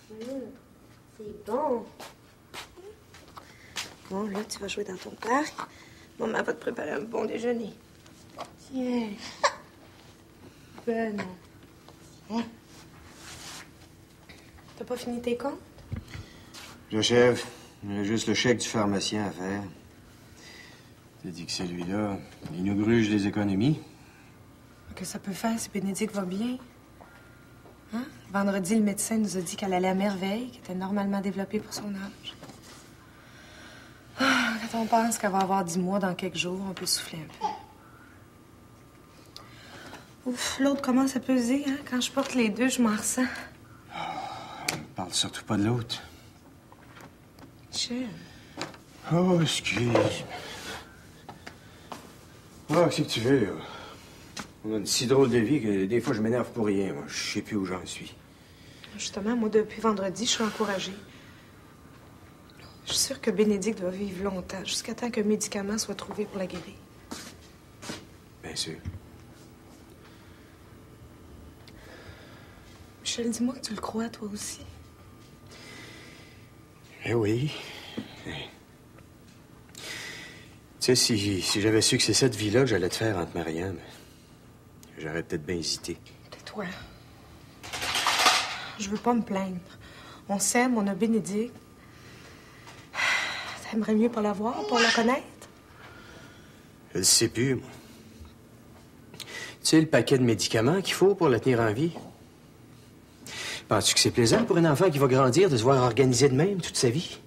C'est bon. Bon, là, tu vas jouer dans ton parc. Maman va te préparer un bon déjeuner. Tiens. Ben non. Tiens. T'as pas fini tes comptes? J'achève. Il y a juste le chèque du pharmacien à faire. T'as dit que celui-là, il nous gruge les économies. Que ça peut faire si Bénédicte va bien? Hein? Vendredi, le médecin nous a dit qu'elle allait à merveille, qu'elle était normalement développée pour son âge. Ah, quand on pense qu'elle va avoir 10 mois dans quelques jours, on peut souffler un peu. Ouf, l'autre commence à peser, hein? Quand je porte les deux, je m'en ressens. Parle surtout pas de l'autre. Michel. Oh, excuse. Ah, qu'est-ce que tu veux, là? On a une si drôle de vie que des fois, je m'énerve pour rien. Moi, je sais plus où j'en suis. Justement, moi, depuis vendredi, je suis encouragée. Je suis sûre que Bénédicte va vivre longtemps, jusqu'à temps qu'un médicament soit trouvé pour la guérir. Bien sûr. Michel, dis-moi que tu le crois, toi aussi. Eh oui. Tu sais, si j'avais su que c'est cette vie-là que j'allais te faire en te mariant, j'aurais peut-être bien hésité. Tais-toi. Je veux pas me plaindre. On s'aime, on a Bénédicte. T'aimerais mieux pas la voir, pas la connaître? Je le sais plus, moi. Tu sais, le paquet de médicaments qu'il faut pour la tenir en vie. Penses-tu que c'est plaisant pour un enfant qui va grandir de se voir organisé de même toute sa vie?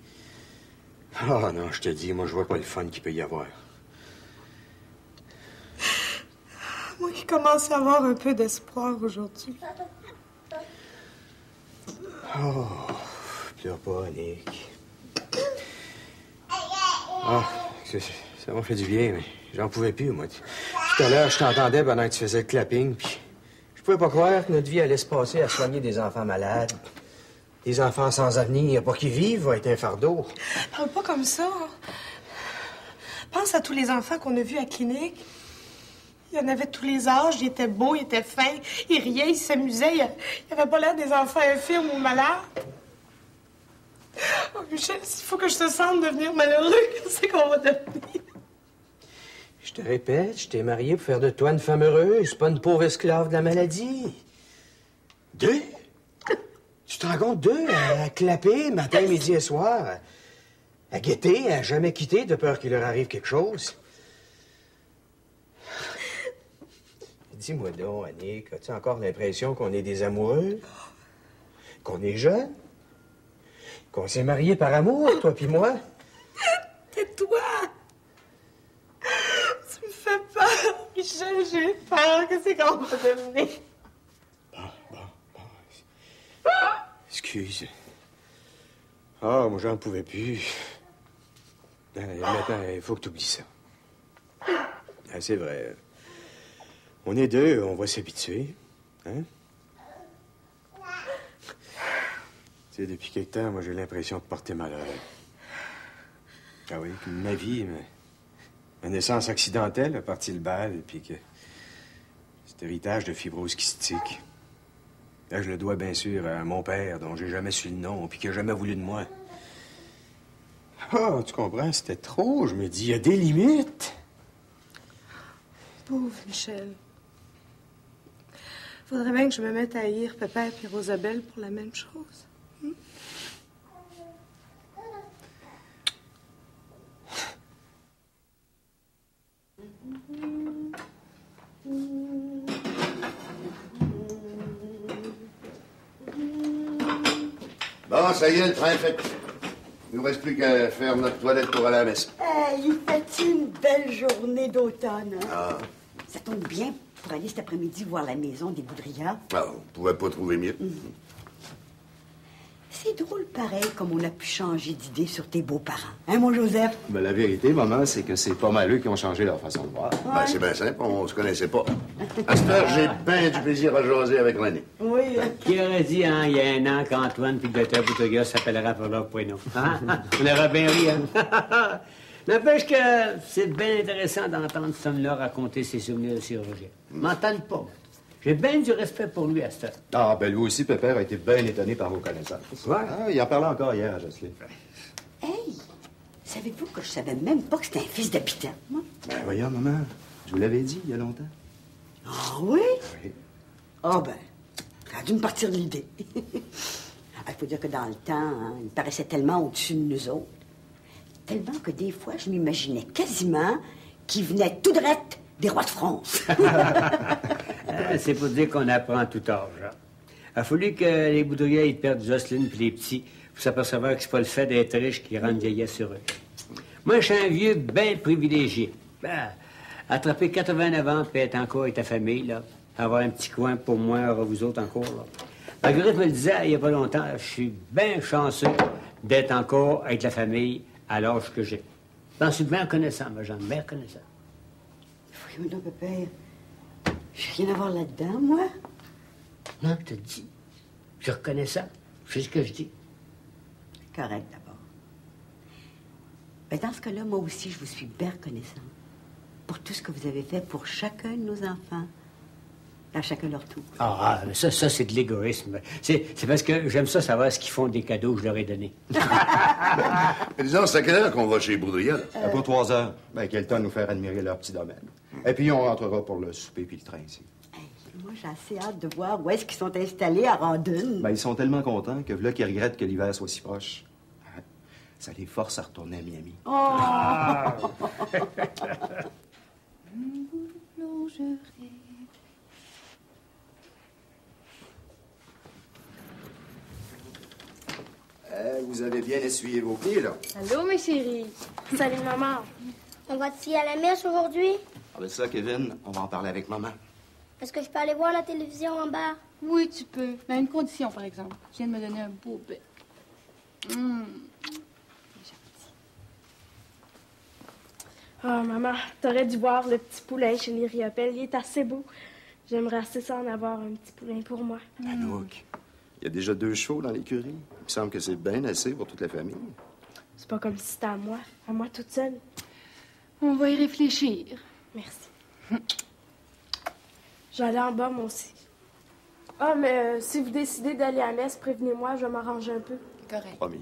Ah non, je te dis, moi, je vois pas le fun qu'il peut y avoir. Moi qui commence à avoir un peu d'espoir aujourd'hui. Oh, pleure pas, Annick. Ah, ça m'a fait du bien, mais j'en pouvais plus, moi. Tout à l'heure, je t'entendais pendant que tu faisais le clapping, puis je pouvais pas croire que notre vie allait se passer à soigner des enfants malades. Des enfants sans avenir, pour qu'ils vivent, va être un fardeau. Parle pas comme ça. Pense à tous les enfants qu'on a vus à la clinique. Il y en avait de tous les âges. Ils étaient beaux, ils étaient fins, ils riaient, ils s'amusaient. Ils n'avaient pas l'air des enfants infirmes ou malades. Oh, Michel, s'il faut que je te sente devenir malheureux, qu'est-ce qu'on va devenir? Je te répète, je t'ai marié pour faire de toi une femme heureuse, pas une pauvre esclave de la maladie. 2? Tu te rends compte, 2 à clapper matin, midi et soir, à guetter, à jamais quitter de peur qu'il leur arrive quelque chose. Dis-moi donc, Annick, as-tu encore l'impression qu'on est des amoureux? Qu'on est jeunes? Qu'on s'est mariés par amour, toi puis moi? Tais-toi! Tu me fais peur, Michel, j'ai peur. Qu'est-ce qu'on va devenir? Bon. Excuse. Ah, moi, j'en pouvais plus. Maintenant, il faut que tu oublies ça. Ah, c'est vrai. On est 2, on va s'habituer. Hein? Tu sais, depuis quelque temps, moi, j'ai l'impression de porter malheur. Ah oui, que ma vie, ma naissance accidentelle a parti le bal, et puis que cet héritage de fibrose kystique. Là, je le dois bien sûr à mon père, dont j'ai jamais su le nom, puis qui a jamais voulu de moi. Ah, tu comprends, c'était trop. Je me dis, il y a des limites. Pauvre Michel. Faudrait bien que je me mette à haïr Pépère et Rosabelle pour la même chose. Bon, ça y est, le train est fait. Il nous reste plus qu'à faire notre toilette pour aller à la messe. Il fait une belle journée d'automne. Hein? Ah. Ça tombe bien pour aller cet après-midi voir la maison des Boudrillards. Ah, on pouvait pas trouver mieux. C'est drôle pareil comme on a pu changer d'idée sur tes beaux-parents. Hein, mon Joseph? Ben, la vérité, maman, c'est que c'est pas mal eux qui ont changé leur façon de voir. Ben, c'est bien simple, on se connaissait pas. À cette heure, j'ai bien du plaisir à jaser avec René. Oui. Qui aurait dit, hein, il y a un an qu'Antoine puis le docteur Boutega s'appellera pour leur prénom? Hein? On aurait bien ri, hein? N'empêche que c'est bien intéressant d'entendre cet homme-là raconter ses souvenirs de chirurgien. M'entends pas. J'ai bien du respect pour lui à cette heure. Ah, ben lui aussi, Pépère, a été bien étonné par vos connaissances. Ouais. Ah, il en parlait encore hier à Jocelyne. Hey, savez-vous que je savais même pas que c'était un fils d'habitant, moi? Ben voyons, maman, je vous l'avais dit il y a longtemps. Ah oui? Oui. Ah ben, ça a dû me partir de l'idée. Il faut dire que dans le temps, hein, il paraissait tellement au-dessus de nous autres. Tellement que des fois, je m'imaginais quasiment qu'il venait tout droit des rois de France. C'est pour dire qu'on apprend à tout âge. Hein. Il a fallu que les Boudrias ils perdent Jocelyne puis les petits pour s'apercevoir que c'est pas le fait d'être riche qui rend vieillesse heureux. Moi, je suis un vieux bien privilégié. Ben, attraper 89 ans puis être encore avec ta famille, là, avoir un petit coin pour moi, vous autres encore, là. Marguerite me le disait il y a pas longtemps, je suis bien chanceux d'être encore avec la famille à l'âge que j'ai. J'en suis bien reconnaissant, ma Jeanne, bien reconnaissant. Voyons donc, pépère. J'ai rien à voir là-dedans, moi. Non, je te dis. Je suis reconnaissant. Je sais ce que je dis. Correct, d'abord. Ben, dans ce cas-là, moi aussi, je vous suis bien reconnaissante pour tout ce que vous avez fait pour chacun de nos enfants, à chacun leur tour. Ah, mais ça c'est de l'égoïsme. C'est parce que j'aime ça savoir ce qu'ils font des cadeaux que je leur ai donnés. Mais disons, c'est à quelle heure qu'on va chez Boudria, là? Pour 3 heures. Ben, quel temps nous faire admirer leur petit domaine. Et puis, on rentrera pour le souper puis le train ici. Hey, moi, j'ai assez hâte de voir où est-ce qu'ils sont installés à Randune. Ben, ils sont tellement contents que là qu'ils regrettent que l'hiver soit si proche. Hein? Ça les force à retourner à Miami. Vous avez bien essuyé vos pieds, là. Allô, mes chéris. Salut, maman. On va-tu y à la messe aujourd'hui? Ah ben ça, Kevin, on va en parler avec maman. Est-ce que je peux aller voir la télévision en bas? Oui, tu peux. Mais à une condition, par exemple. Tu viens de me donner un beau bec. Oh, maman, t'aurais dû voir le petit poulain chez les Riopelle. Il est assez beau. J'aimerais assez ça en avoir un petit poulain pour moi. Anouk, il y a déjà 2 chevaux dans l'écurie. Il me semble que c'est bien assez pour toute la famille. C'est pas comme si c'était à moi toute seule. On va y réfléchir. Merci. J'allais en bas, moi aussi. Ah, mais si vous décidez d'aller à la messe, prévenez-moi, je vais m'arranger un peu. Correct. Promis.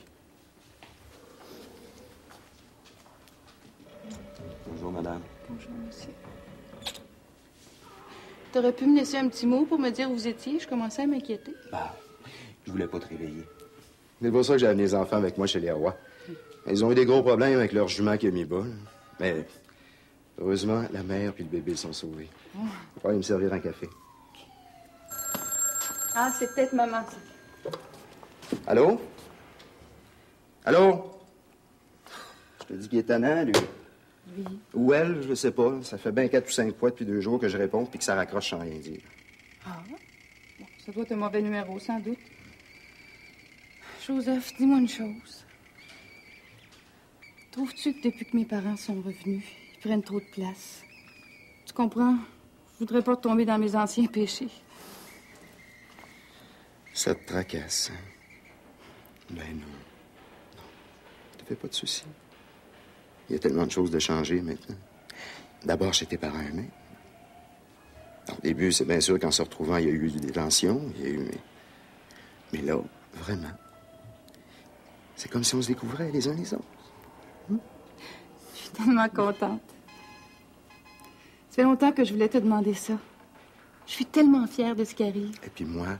Bonjour, madame. Bonjour, monsieur. T'aurais pu me laisser un petit mot pour me dire où vous étiez? Je commençais à m'inquiéter. Bah, je voulais pas te réveiller. C'est pour ça que j'ai amené les enfants avec moi chez les rois. Ils ont eu des gros problèmes avec leur jument qui a mis bas. Là. Mais heureusement, la mère puis le bébé sont sauvés. On va aller me servir un café. Ah, c'est peut-être maman, ça. Allô? Allô? Je te dis qu'il est tannant, lui. Oui. Ou elle, je sais pas. Ça fait bien 4 ou 5 fois depuis 2 jours que je réponds puis que ça raccroche sans rien dire. Ah, bon, ça doit être un mauvais numéro, sans doute. Joseph, dis-moi une chose. Trouves-tu que depuis que mes parents sont revenus, ils prennent trop de place? Tu comprends? Je voudrais pas tomber dans mes anciens péchés. Ça te tracasse, hein? Ben non. Non. Ne fais pas de soucis. Il y a tellement de choses de changer maintenant. D'abord, chez tes parents eux-mêmes. Au début, c'est bien sûr qu'en se retrouvant, il y a eu des tensions, il y a eu... Mais là, vraiment, c'est comme si on se découvrait les uns les autres. Je suis tellement contente. Ça fait longtemps que je voulais te demander ça. Je suis tellement fière de ce qui arrive. Et puis moi,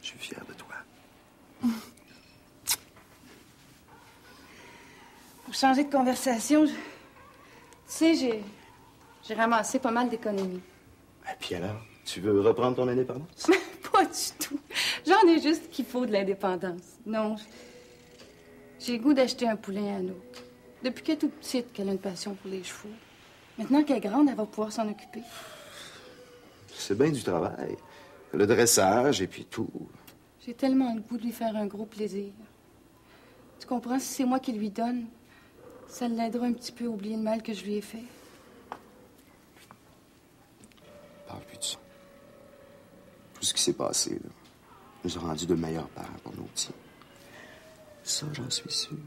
je suis fier de toi. Pour changer de conversation, tu sais, j'ai ramassé pas mal d'économies. Et puis alors, tu veux reprendre ton indépendance? Pas du tout. J'en ai juste qu'il faut de l'indépendance. Non, j'ai le goût d'acheter un poulain à nous. Depuis qu'elle est toute petite, qu'elle a une passion pour les chevaux. Maintenant qu'elle est grande, elle va pouvoir s'en occuper. C'est bien du travail. Le dressage et puis tout. J'ai tellement le goût de lui faire un gros plaisir. Tu comprends? Si c'est moi qui lui donne, ça l'aidera un petit peu à oublier le mal que je lui ai fait. Parle plus de ça. Tout ce qui s'est passé, là, nous a rendu de meilleurs parents pour nos petits. Ça, j'en suis sûr.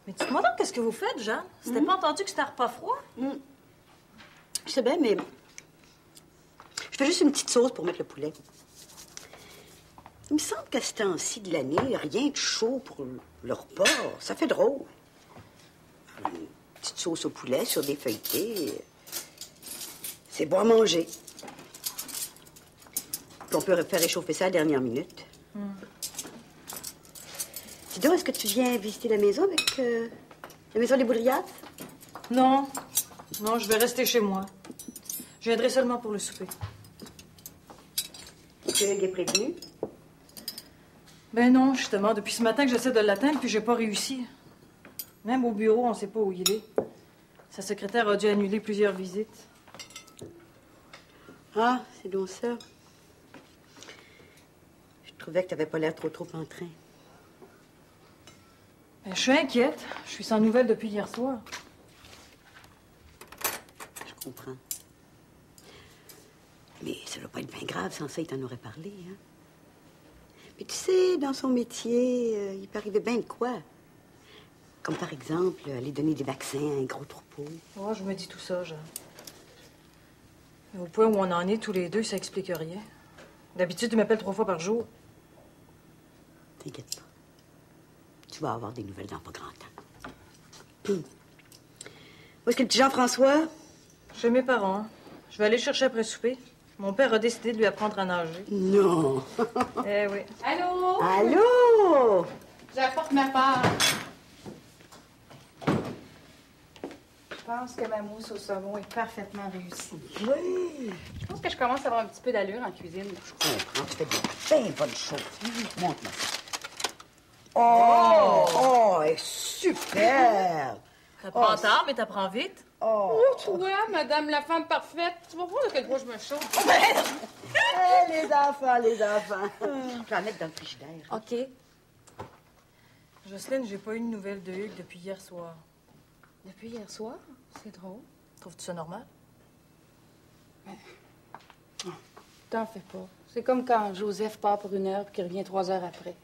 Mais tu te demandes qu'est-ce que vous faites, Jeanne? C'était pas entendu que c'était un repas froid? Je sais bien, mais je fais juste une petite sauce pour mettre le poulet. Il me semble qu'à ce temps-ci de l'année, rien de chaud pour le repas. Ça fait drôle. Une petite sauce au poulet sur des feuilletés, c'est bon à manger. Puis on peut faire réchauffer ça à la dernière minute. Dis donc, est-ce que tu viens visiter la maison avec la maison des Boudriades? Non. Non, je vais rester chez moi. Je viendrai seulement pour le souper. Tu es prévenu? Ben non, justement. Depuis ce matin que j'essaie de l'atteindre, puis j'ai pas réussi. Même au bureau, on sait pas où il est. Sa secrétaire a dû annuler plusieurs visites. Ah, c'est donc ça. Je trouvais que t'avais pas l'air trop en train. Ben, je suis inquiète. Je suis sans nouvelles depuis hier soir. Je comprends. Mais ça doit pas être bien grave, sans ça, il t'en aurait parlé, hein. Puis tu sais, dans son métier, il peut arriver bien de quoi. Comme par exemple, aller donner des vaccins à un gros troupeau. Oh, je me dis tout ça, Jeanne. Mais au point où on en est tous les deux, ça explique rien. D'habitude, tu m'appelles 3 fois par jour. T'inquiète pas. Tu vas avoir des nouvelles dans pas grand temps. Où est-ce que le petit Jean-François? Chez mes parents. Je vais aller le chercher après souper. Mon père a décidé de lui apprendre à nager. Non! Eh oui. Allô? Allô? J'apporte ma part. Je pense que ma mousse au saumon est parfaitement réussie. Oui! Je pense que je commence à avoir un petit peu d'allure en cuisine. Je comprends, tu fais des bien bonnes choses. Montre-moi ça. Oh! Oh, elle est super! T'apprends tard, mais t'apprends vite. Oh! Toi, madame la femme parfaite, tu vas voir de quel point je me chauffe. Les enfants, les enfants. Je vais en mettre dans le frigidaire. OK. Jocelyne, j'ai pas eu de nouvelles de Hugues depuis hier soir. Depuis hier soir? C'est drôle. Trouves-tu ça normal? T'en fais pas. C'est comme quand Joseph part pour 1 heure puis qu'il revient 3 heures après.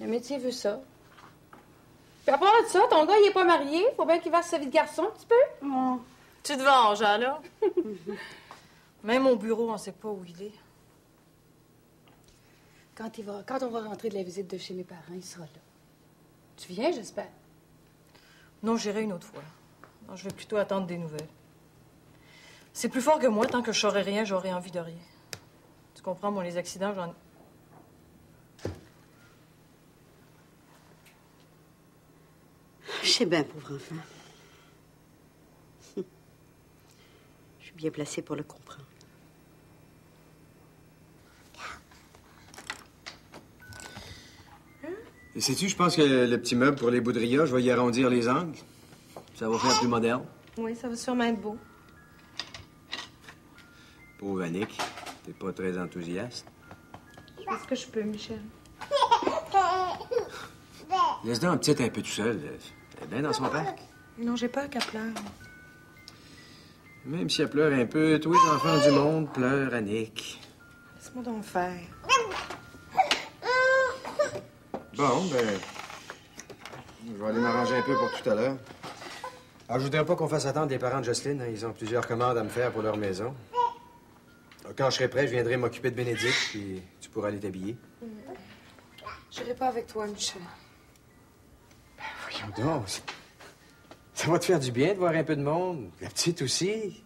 Le métier veut ça. Puis à part de ça, ton gars, il est pas marié. Faut bien qu'il fasse sa vie de garçon un petit peu. Tu te venges, hein, là? Même au bureau, on sait pas où il est. Quand on va rentrer de la visite de chez mes parents, il sera là. Tu viens, j'espère? Non, j'irai une autre fois. Non, je vais plutôt attendre des nouvelles. C'est plus fort que moi. Tant que je saurai rien, j'aurai envie de rien. Tu comprends, moi, les accidents, j'en... Je sais bien, pauvre enfant. Je suis bien placée pour le comprendre. Et sais-tu, je pense que le petit meuble pour les Boudrias, je vais y arrondir les angles. Ça va faire plus moderne. Oui, ça va sûrement être beau. Pauvre Annick, t'es pas très enthousiaste. Je fais ce que je peux, Michel. Laisse-le un petit un peu tout seul. Elle est bien dans son parc. Non, j'ai peur qu'elle pleure. Même si elle pleure un peu, tous les enfants du monde pleurent, Annick. Laisse-moi donc faire. Bon, ben... Je vais aller m'arranger un peu pour tout à l'heure. Alors, je voudrais pas qu'on fasse attendre les parents de Jocelyne. Hein. Ils ont plusieurs commandes à me faire pour leur maison. Alors, quand je serai prêt, je viendrai m'occuper de Bénédicte, puis tu pourras aller t'habiller. J'irai pas avec toi, Michel. Voyons donc. Ça va te faire du bien de voir un peu de monde. La petite aussi.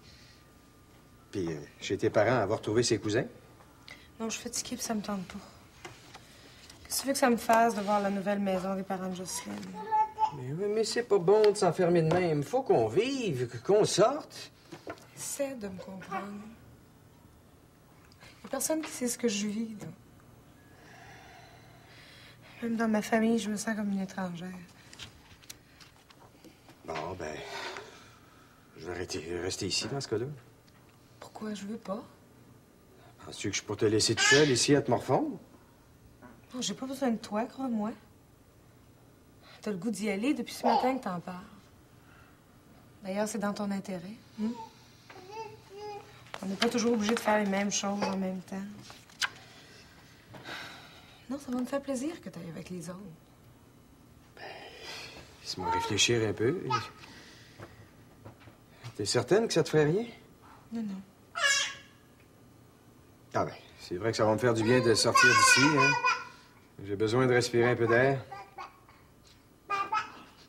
Puis, chez tes parents, avoir retrouvé ses cousins. Non, je suis fatiguée, puis ça me tente pas. Qu'est-ce que tu veux que ça me fasse de voir la nouvelle maison des parents de Jocelyne? Mais c'est pas bon de s'enfermer de même. Faut qu'on vive, qu'on sorte. Essaie de me comprendre. Il y a personne qui sait ce que je vis, là. Même dans ma famille, je me sens comme une étrangère. Bon, ben... Je vais rester ici, dans ce cas-là. Pourquoi je veux pas? Penses-tu que je peux te laisser tout seul ici à te morfondre? Non, j'ai pas besoin de toi, crois-moi. T'as le goût d'y aller depuis ce matin que t'en parles. D'ailleurs, c'est dans ton intérêt. On n'est pas toujours obligé de faire les mêmes choses en même temps. Non, ça va me faire plaisir que t'ailles avec les autres. Laisse-moi réfléchir un peu. T'es certaine que ça te ferait rien? Non, non. Ah ben, c'est vrai que ça va me faire du bien de sortir d'ici, hein? J'ai besoin de respirer un peu d'air.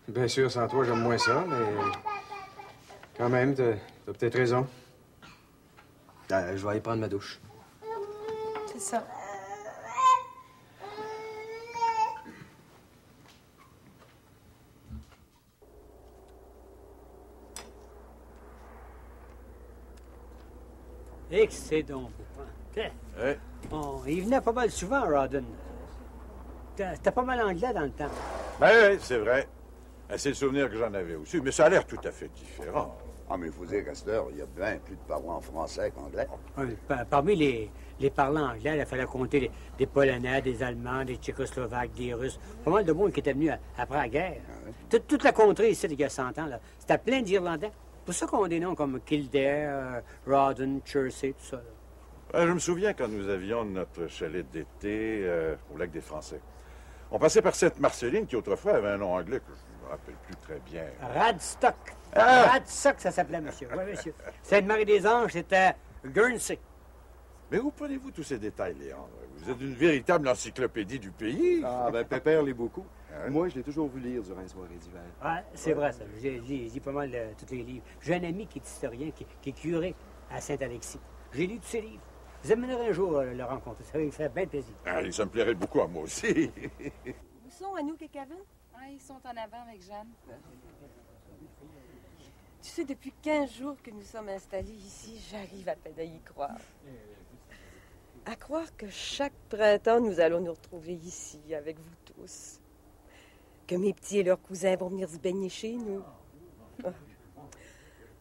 Bien sûr, sans toi, j'aime moins ça, mais... Quand même, t'as peut-être raison. Je vais aller prendre ma douche. C'est ça. Et que c'est donc beau, hein? Ouais. Il venait pas mal souvent, Rawdon. T'as pas mal anglais dans le temps. Ben oui, c'est vrai. C'est le souvenir que j'en avais aussi. Mais ça a l'air tout à fait différent. Ah, mais il faut dire qu'à cette heure, il y a bien plus de parents en français qu'anglais. Oui, parmi les parlants anglais, il fallait compter des Polonais, des Allemands, des Tchécoslovaques, des Russes. Pas mal de monde qui était venu après la guerre. Toute la contrée ici, il y a 100 ans, là, c'était plein d'Irlandais. C'est pour ça qu'on a des noms comme Kildare, Rawdon, Chertsey, tout ça. Je me souviens quand nous avions notre chalet d'été au lac des Français. On passait par Sainte-Marceline, qui autrefois avait un nom anglais que je ne me rappelle plus très bien. Radstock. Ah! Radstock, ça s'appelait, monsieur. Oui, monsieur. Sainte-Marie-des-Anges, c'était Guernsey. Mais où prenez-vous tous ces détails, Léandre? Vous êtes une véritable encyclopédie du pays. Ah, ben, Pépère lit beaucoup. Moi, je l'ai toujours vu lire durant les soirées d'hiver. Oui, c'est vrai, ça. J'ai lu pas mal de tous les livres. J'ai un ami qui est historien, qui est curé à Saint-Alexis. J'ai lu tous ses livres. Vous amènerez un jour le rencontrer. Ça va lui faire bien plaisir. Ça me plairait beaucoup à moi aussi. Où sont Anouk et Kevin? Ah, ils sont en avant avec Jeanne. Tu sais, depuis 15 jours que nous sommes installés ici, j'arrive à peine à y croire. À croire que chaque printemps, nous allons nous retrouver ici, avec vous tous. Que mes petits et leurs cousins vont venir se baigner chez nous.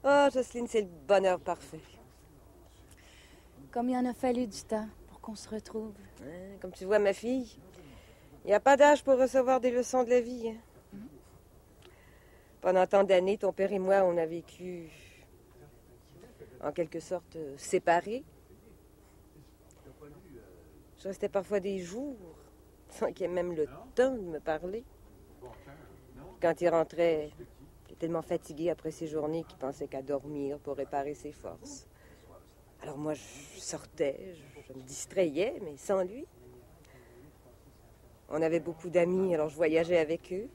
Oh, Jocelyne, c'est le bonheur parfait. Comme il en a fallu du temps pour qu'on se retrouve. Hein, comme tu vois, ma fille, il n'y a pas d'âge pour recevoir des leçons de la vie. Hein. Pendant tant d'années, ton père et moi, on a vécu, en quelque sorte, séparés. Je restais parfois des jours sans qu'il ait même le temps de me parler. Quand il rentrait, il était tellement fatigué après ses journées qu'il pensait qu'à dormir pour réparer ses forces. Alors moi, je sortais, je me distrayais, mais sans lui. On avait beaucoup d'amis, alors je voyageais avec eux.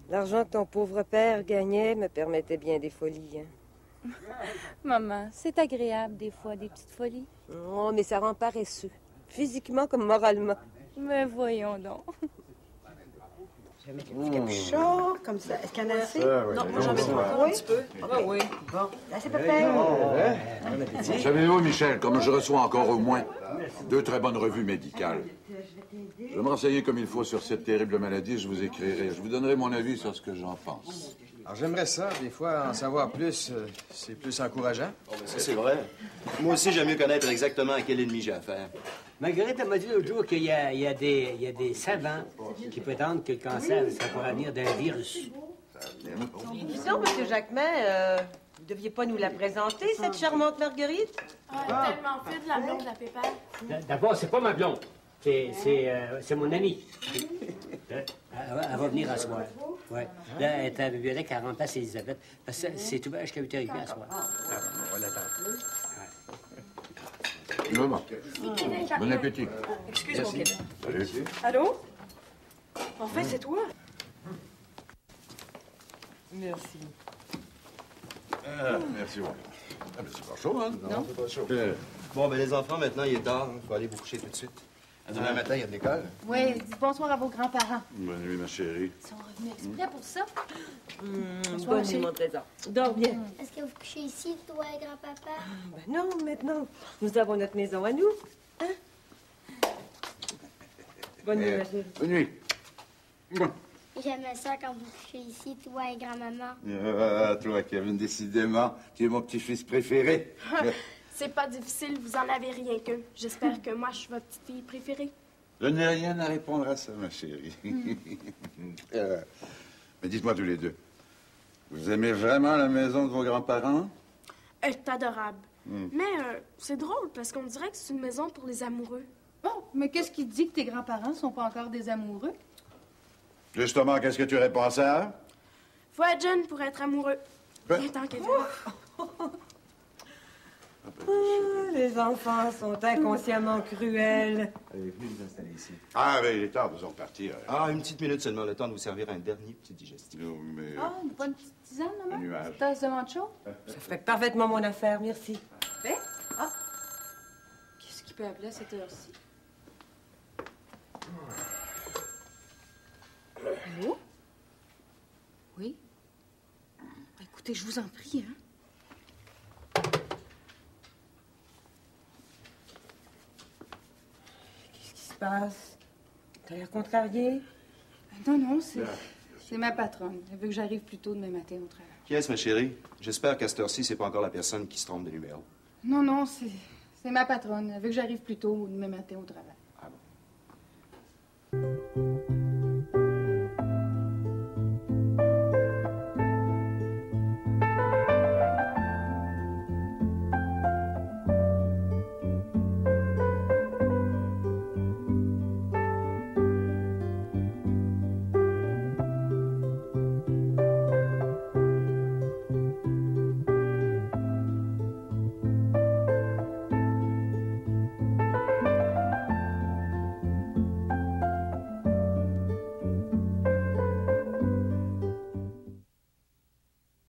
L'argent que ton pauvre père gagnait me permettait bien des folies. Hein. Maman, c'est agréable des fois, des petites folies. Oh, mais ça rend paresseux, physiquement comme moralement. Mais voyons donc. Je vais mettre le petit capuchon, comme ça. Est-ce qu'il y en a assez? Non, moi j'en mets encore un petit peu. Ah oui. Bon, là, c'est parfait. Savez-vous, Michel, comme je reçois encore au moins 2 très bonnes revues médicales, je vais me renseigner comme il faut sur cette terrible maladie, je vous écrirai. Je vous donnerai mon avis sur ce que j'en pense. Alors, j'aimerais ça, des fois, en savoir plus. C'est plus encourageant. Oh, ben ça, c'est vrai. Moi aussi, j'aime mieux connaître exactement à quel ennemi j'ai affaire. Marguerite m'a dit l'autre jour qu'il y a des savants qui prétendent que le cancer, ça pourrait venir d'un virus. Dis donc, M. Jacquemin, vous ne deviez pas nous la présenter, cette charmante Marguerite? Ah, tellement fait de la blonde de la Pépère. D'abord, c'est pas ma blonde. C'est mon amie. Elle va venir à soir. Ouais. Là, elle est à la bibliothèque, elle remplace Elisabeth. Parce que c'est ouvrage qu'elle est arrivée à soir. On va l'attendre. Bon appétit. Excuse-moi, Kevin. Salut. Allô? Enfin, c'est toi? Merci. Merci, ouais. Ah, mais c'est pas chaud, hein? Non, c'est pas chaud. Bon, ben les enfants, maintenant, il est tard. Il faut aller vous coucher tout de suite. Demain matin, il y a de l'école. Oui, dis bonsoir à vos grands-parents. Bonne nuit, ma chérie. Ils sont revenus exprès pour ça. Bonne nuit, mon trésor. Dors bien. Est-ce que vous couchez ici, toi et grand-papa? Ben non, maintenant, nous avons notre maison à nous. Hein? Bonne nuit, ma chérie. Bonne nuit. Bon. J'aimais ça quand vous couchez ici, toi et grand-maman. Toi, Kevin, décidément, tu es mon petit-fils préféré. C'est pas difficile, vous en avez rien qu'eux. J'espère que moi, je suis votre petite fille préférée. Je n'ai rien à répondre à ça, ma chérie. Mais dites-moi tous les deux, vous aimez vraiment la maison de vos grands-parents? Elle est adorable. Mais c'est drôle, parce qu'on dirait que c'est une maison pour les amoureux. Bon, mais qu'est-ce qui dit que tes grands-parents sont pas encore des amoureux? Justement, qu'est-ce que tu réponds à ça? Faut être jeune pour être amoureux. Ben- Tant que Les enfants sont inconsciemment cruels. Allez, venez vous installer ici. Ah, ben, il est tard, nous allons partir. Ah, une petite minute seulement, le temps de vous servir un dernier petit digestif. Non, mais... Ah, pas une petite tisane, maman? Un nuage. Une tasse de manchot? Ça ferait parfaitement mon affaire, merci. Ben? Ah! Qu'est-ce qui peut appeler à cette heure-ci? Allô? Oui? Écoutez, je vous en prie, hein? Qu'est-ce qui se passe? T'as l'air contrarié? Non, c'est ma patronne. Elle veut que j'arrive plus tôt demain matin au travail. Qui est-ce, ma chérie? J'espère qu'à cette heure-ci, c'est pas encore la personne qui se trompe de numéro. Non, c'est ma patronne. Elle veut que j'arrive plus tôt demain matin au travail.